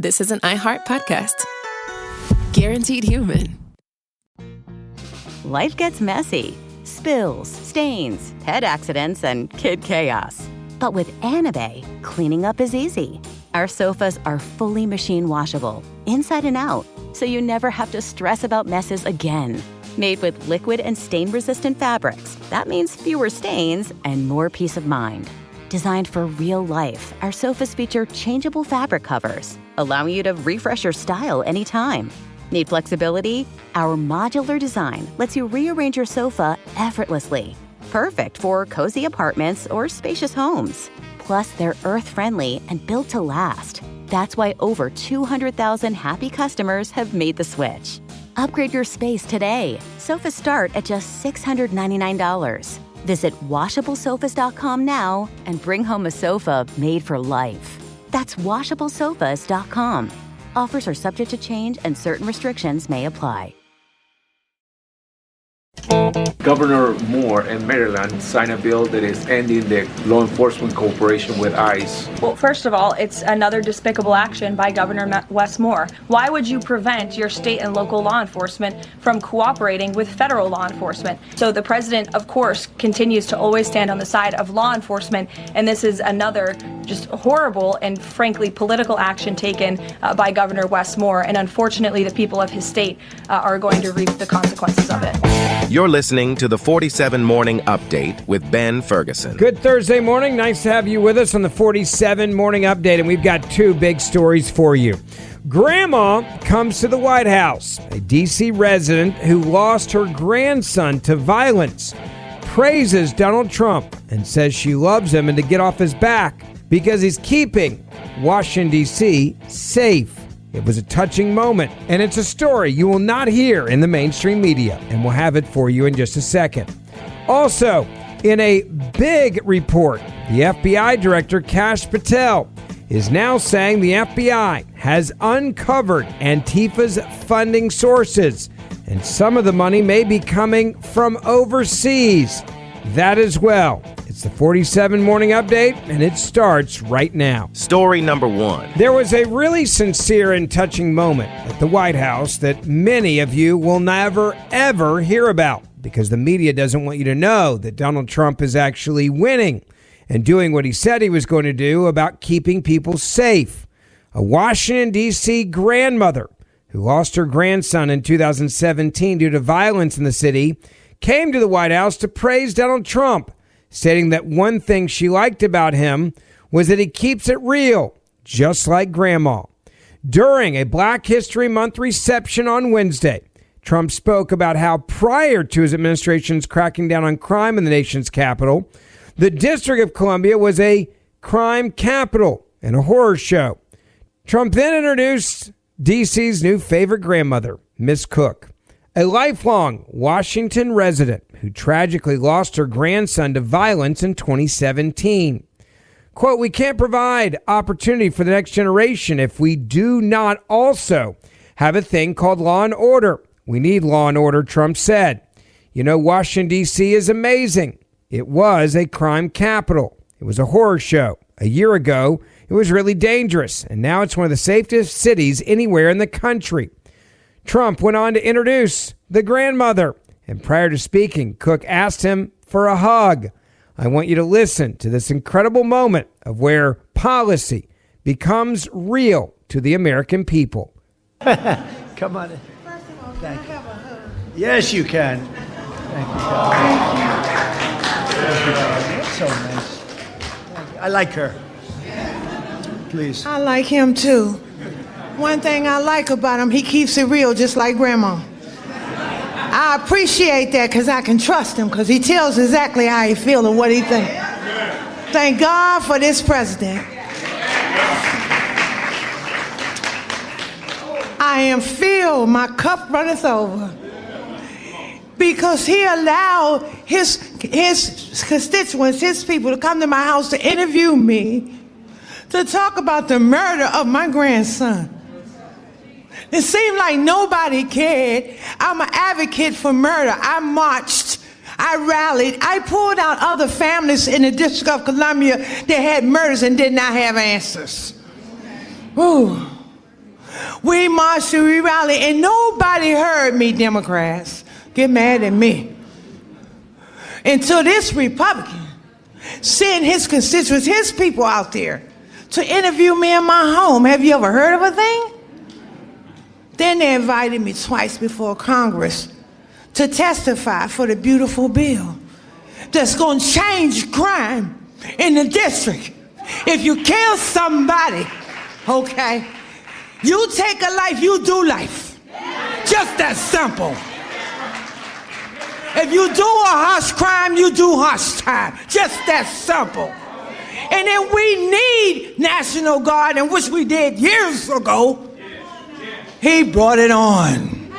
this is an iHeart podcast. Guaranteed human. Life gets messy. Spills, stains, pet accidents, and kid chaos. But with Anabe, cleaning up is easy. Our sofas are fully machine washable, inside and out, so you never have to stress about messes again. Made with liquid and stain-resistant fabrics, that means fewer stains and more peace of mind. Designed for real life, our sofas feature changeable fabric covers, allowing you to refresh your style anytime. Need flexibility? Our modular design lets you rearrange your sofa effortlessly. Perfect for cozy apartments or spacious homes. Plus, they're earth-friendly and built to last. That's why over 200,000 happy customers have made the switch. Upgrade your space today. Sofas start at just $699. Visit WashableSofas.com now and bring home a sofa made for life. That's WashableSofas.com. Offers are subject to change and certain restrictions may apply. Governor Moore in Maryland signed a bill that is ending the law enforcement cooperation with ICE. Well, first of all, it's another despicable action by Governor Wes Moore. Why would you prevent your state and local law enforcement from cooperating with federal law enforcement? So the president, of course, continues to always stand on the side of law enforcement, and this is another just horrible and frankly political action taken by Governor Wes Moore, and unfortunately the people of his state are going to reap the consequences of it. You're listening to the 47 Morning Update with Ben Ferguson. Good Thursday morning. Nice to have you with us on the 47 Morning Update, and we've got two big stories for you. Grandma comes to the White House. A D.C. resident who lost her grandson to violence praises Donald Trump and says she loves him and to get off his back because he's keeping Washington, D.C. safe. It was a touching moment, and it's a story you will not hear in the mainstream media, and we'll have it for you in just a second. Also, in a big report, the FBI director, Kash Patel, is now saying the FBI has uncovered Antifa's funding sources, and some of the money may be coming from overseas. That as well. It's the 47 Morning Update, and it starts right now. Story number one. There was a really sincere and touching moment at the White House that many of you will never, ever hear about because the media doesn't want you to know that Donald Trump is actually winning and doing what he said he was going to do about keeping people safe. A Washington, D.C. grandmother who lost her grandson in 2017 due to violence in the city came to the White House to praise Donald Trump, stating that one thing she liked about him was that he keeps it real, just like Grandma. During a Black History Month reception on Wednesday, Trump spoke about how prior to his administration's cracking down on crime in the nation's capital, the District of Columbia was a crime capital and a horror show. Trump then introduced D.C.'s new favorite grandmother, Miss Cook, a lifelong Washington resident who tragically lost her grandson to violence in 2017. Quote, "We can't provide opportunity for the next generation if we do not also have a thing called law and order. We need law and order," Trump said. You know, Washington, D.C. is amazing. It was a crime capital. It was a horror show. A year ago, it was really dangerous, and now it's one of the safest cities anywhere in the country. Trump went on to introduce the grandmother, and prior to speaking, Cook asked him for a hug. I want you to listen to this incredible moment of where policy becomes real to the American people. Come on. First of all, Thank can I have a hug? Yes, you can. Thank you, God. Thank you, God. That's so nice. Thank you. I like her. Please. I like him too. One thing I like about him, he keeps it real just like Grandma. I appreciate that because I can trust him because he tells exactly how he feels and what he thinks. Thank God for this president. I am filled, my cup runneth over. Because he allowed his constituents, his people to come to my house to interview me, to talk about the murder of my grandson. It seemed like nobody cared. I'm an advocate for murder. I marched. I rallied. I pulled out other families in the District of Columbia that had murders and did not have answers. Ooh. We marched and we rallied, and nobody heard me, Democrats. Get mad at me. Until this Republican sent his constituents, his people out there to interview me in my home. Have you ever heard of a thing? Then they invited me twice before Congress to testify for the beautiful bill that's going to change crime in the district. If you kill somebody, okay, you take a life, you do life. Just that simple. If you do a harsh crime, you do harsh time. Just that simple. And then we need National Guard, and which we did years ago. He brought it on.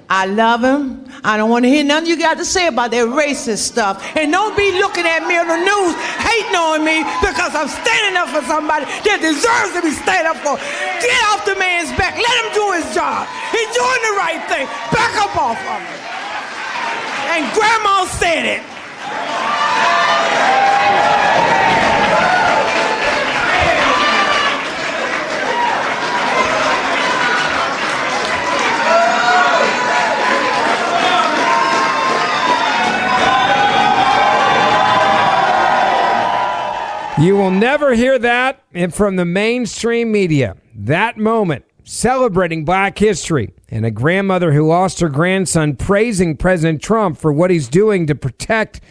I love him. I don't want to hear nothing you got to say about that racist stuff. And don't be looking at me on the news hating on me because I'm standing up for somebody that deserves to be stand up for. Get off the man's back. Let him do his job. He's doing the right thing. Back up off of him. And Grandma said it. You will never hear that from the mainstream media. That moment, celebrating Black history, and a grandmother who lost her grandson praising President Trump for what he's doing to protect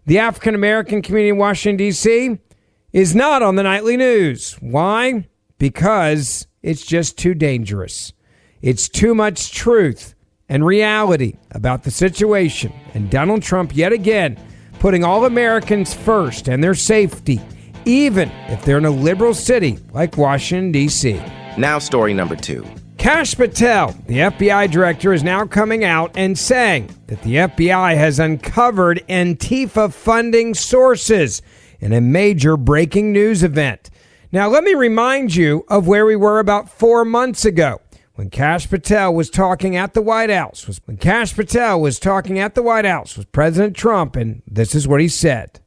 the African-American community in Washington, D.C., is not on the nightly news. Why? Because it's just too dangerous. It's too much truth and reality about the situation. And Donald Trump, yet again, putting all Americans first and their safety, even if they're in a liberal city like Washington, D.C. Now story number 2. Kash Patel, the FBI director, is now coming out and saying that the FBI has uncovered Antifa funding sources in a major breaking news event. Now, let me remind you of where we were about 4 months ago when Kash Patel was talking at the White House. With President Trump, and this is what he said.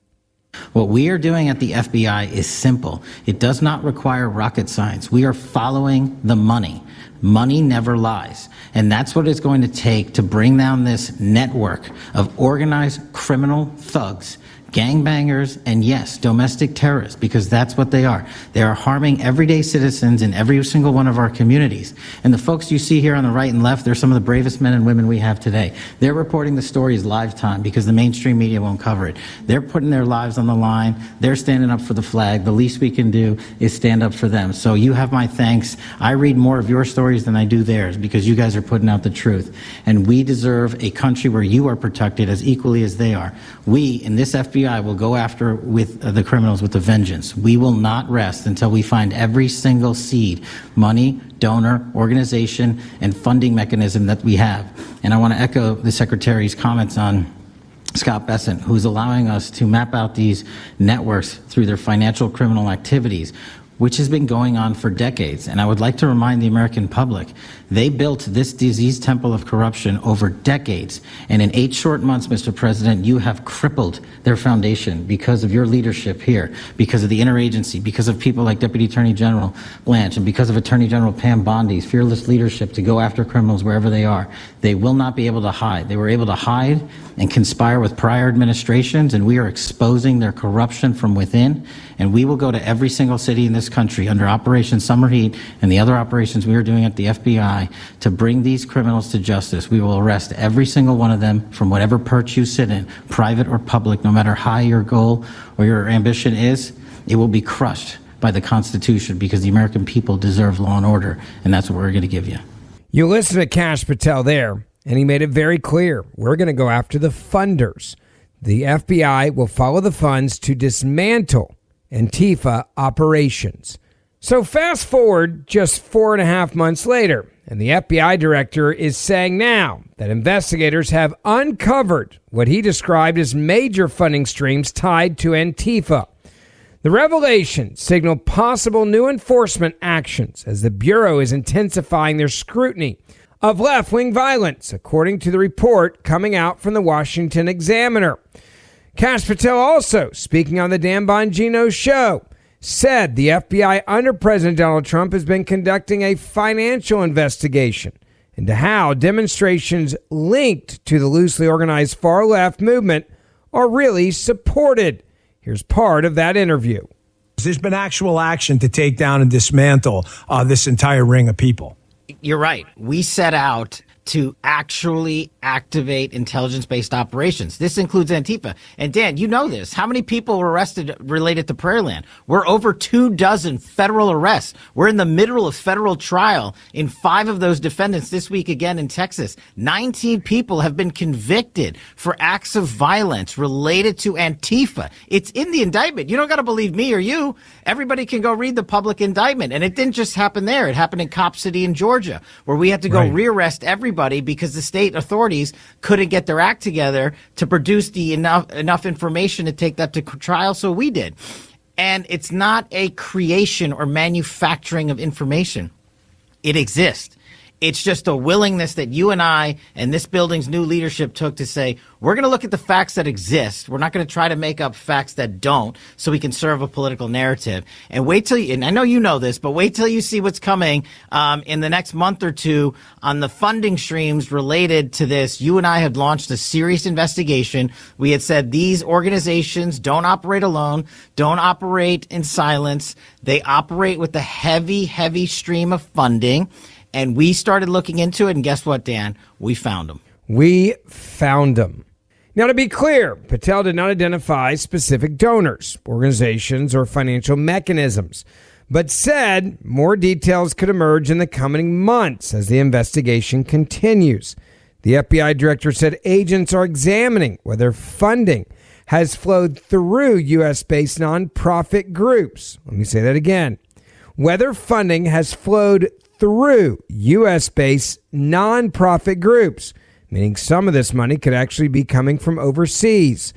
What we are doing at the FBI is simple. It does not require rocket science. We are following the money. Money never lies. And that's what it's going to take to bring down this network of organized criminal thugs, gangbangers, and yes, domestic terrorists, because that's what they are. They are harming everyday citizens in every single one of our communities. And the folks you see here on the right and left, they're some of the bravest men and women we have today. They're reporting the stories live time because the mainstream media won't cover it. They're putting their lives on the line. They're standing up for the flag. The least we can do is stand up for them. So you have my thanks. I read more of your stories than I do theirs because you guys are putting out the truth. And we deserve a country where you are protected as equally as they are. We, in this FBI, will go after with the criminals with a vengeance. We will not rest until we find every single seed, money, donor, organization, and funding mechanism that we have. And I want to echo the Secretary's comments on Scott Bessent, who's allowing us to map out these networks through their financial criminal activities, which has been going on for decades. And I would like to remind the American public, they built this disease temple of corruption over decades. And in 8 short months, Mr. President, you have crippled their foundation because of your leadership here, because of the interagency, because of people like Deputy Attorney General Blanche, and because of Attorney General Pam Bondi's fearless leadership to go after criminals wherever they are. They will not be able to hide. They were able to hide and conspire with prior administrations, and we are exposing their corruption from within. And we will go to every single city in this country under Operation Summer Heat and the other operations we are doing at the FBI to bring these criminals to justice. We will arrest every single one of them from whatever perch you sit in, private or public, no matter how your goal or your ambition is. It will be crushed by the Constitution because the American people deserve law and order, and that's what we're going to give you. You listen to Kash Patel there, and he made it very clear. We're going to go after the funders. The FBI will follow the funds to dismantle Antifa operations. So fast forward just 4.5 months later, and the FBI director is saying now that investigators have uncovered what he described as major funding streams tied to Antifa. The revelations signal possible new enforcement actions as the Bureau is intensifying their scrutiny of left-wing violence, according to the report coming out from the Washington Examiner. Kash Patel also, speaking on the Dan Bongino show, said the FBI under President Donald Trump has been conducting a financial investigation into how demonstrations linked to the loosely organized far-left movement are really supported. Here's part of that interview. There's been actual action to take down and dismantle this entire ring of people. You're right. We set out to actually activate intelligence-based operations. This includes Antifa. And Dan, you know this. How many people were arrested related to Prairland? We're over 24 federal arrests. We're in the middle of federal trial in 5 of those defendants this week again in Texas. 19 people have been convicted for acts of violence related to Antifa. It's in the indictment. You don't got to believe me or you. Everybody can go read the public indictment. And it didn't just happen there. It happened in Cop City in Georgia, where we had to go rearrest everybody because the state authorities couldn't get their act together to produce the enough information to take that to trial, so we did. And it's not a creation or manufacturing of information. It exists. It's just a willingness that you and I and this building's new leadership took to say, we're going to look at the facts that exist. We're not going to try to make up facts that don't so we can serve a political narrative. And wait till you, and I know you know this, but wait till you see what's coming in the next month or two on the funding streams related to this. You and I had launched a serious investigation. We had said these organizations don't operate alone, don't operate in silence. They operate with a heavy, heavy stream of funding. And we started looking into it, and guess what, Dan? We found them. We found them. Now, to be clear, Patel did not identify specific donors, organizations, or financial mechanisms, but said more details could emerge in the coming months as the investigation continues. The FBI director said agents are examining whether funding has flowed through U.S.-based nonprofit groups. Let me say that again. Whether funding has flowed through U.S.-based nonprofit groups, meaning some of this money could actually be coming from overseas.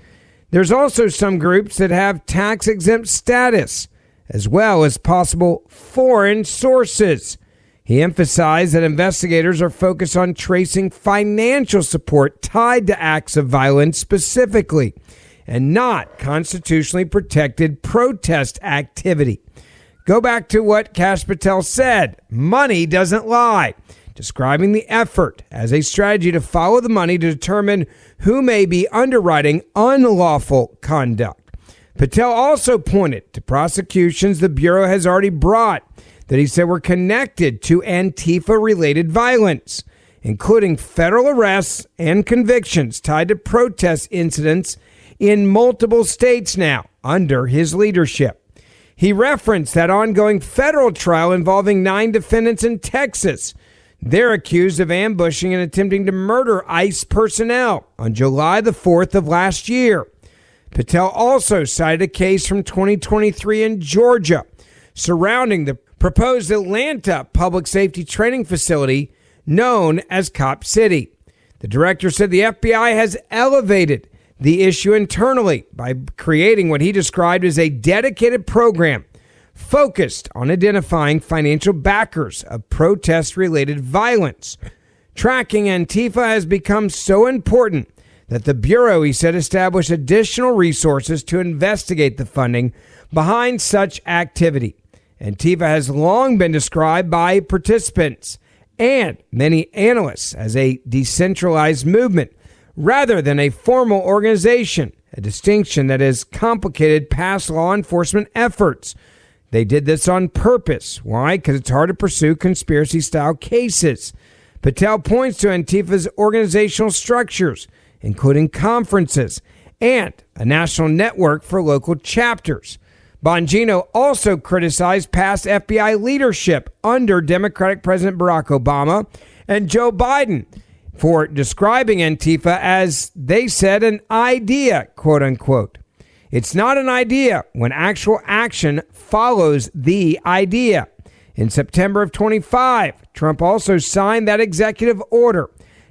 There's also some groups that have tax-exempt status, as well as possible foreign sources. He emphasized that investigators are focused on tracing financial support tied to acts of violence specifically, and not constitutionally protected protest activity. Go back to what Kash Patel said. Money doesn't lie, describing the effort as a strategy to follow the money to determine who may be underwriting unlawful conduct. Patel also pointed to prosecutions the Bureau has already brought that he said were connected to Antifa-related violence, including federal arrests and convictions tied to protest incidents in multiple states now under his leadership. He referenced that ongoing federal trial involving 9 defendants in Texas. They're accused of ambushing and attempting to murder ICE personnel on July the 4th of last year. Patel also cited a case from 2023 in Georgia surrounding the proposed Atlanta public safety training facility known as Cop City. The director said the FBI has elevated the issue internally by creating what he described as a dedicated program focused on identifying financial backers of protest-related violence. Tracking Antifa has become so important that the Bureau, he said, established additional resources to investigate the funding behind such activity. Antifa has long been described by participants and many analysts as a decentralized movement rather than a formal organization, a distinction that has complicated past law enforcement efforts. They did this on purpose. Why? Because it's hard to pursue conspiracy-style cases. Patel points to Antifa's organizational structures, including conferences and a national network for local chapters. Bongino also criticized past FBI leadership under Democratic President Barack Obama and Joe Biden for describing Antifa as, they said, an idea, quote unquote. It's not an idea when actual action follows the idea. In September of 25, Trump also signed that executive order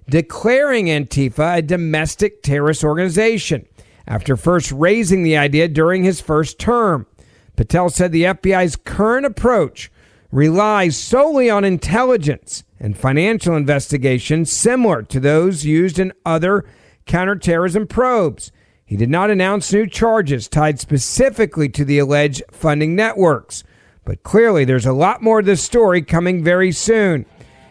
declaring Antifa a domestic terrorist organization after first raising the idea during his first term. Patel said the FBI's current approach relies solely on intelligence and financial investigations similar to those used in other counterterrorism probes. He did not announce new charges tied specifically to the alleged funding networks. But clearly there's a lot more to this story coming very soon.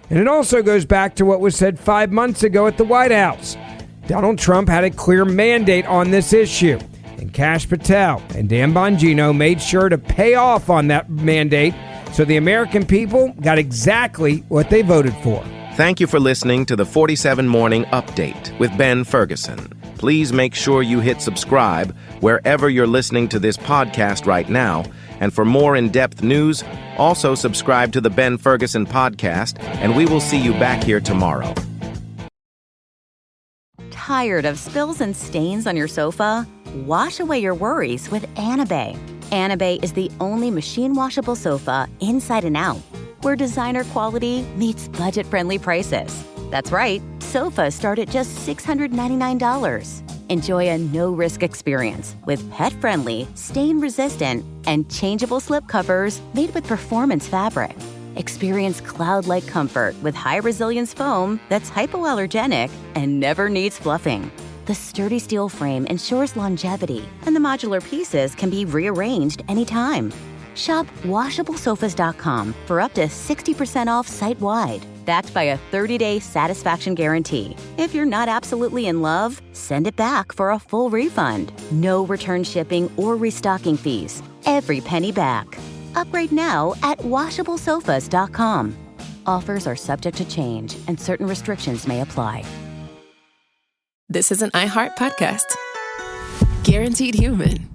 And it also goes back to what was said 5 months ago at the White House. Donald Trump had a clear mandate on this issue. And Kash Patel and Dan Bongino made sure to pay off on that mandate so the American people got exactly what they voted for. Thank you for listening to the 47 Morning Update with Ben Ferguson. Please make sure you hit subscribe wherever you're listening to this podcast right now. And for more in-depth news, also subscribe to the Ben Ferguson Podcast, and we will see you back here tomorrow. Tired of spills and stains on your sofa? Wash away your worries with Anabay. Anabay is the only machine washable sofa inside and out, where designer quality meets budget-friendly prices. That's right, sofas start at just $699. Enjoy a no-risk experience with pet-friendly, stain-resistant, and changeable slip covers made with performance fabric. Experience cloud-like comfort with high-resilience foam that's hypoallergenic and never needs fluffing. The sturdy steel frame ensures longevity, and the modular pieces can be rearranged anytime. Shop WashableSofas.com for up to 60% off site-wide, backed by a 30-day satisfaction guarantee. If you're not absolutely in love, send it back for a full refund. No return shipping or restocking fees. Every penny back. Upgrade now at WashableSofas.com. Offers are subject to change, and certain restrictions may apply. This is an iHeart podcast. Guaranteed human.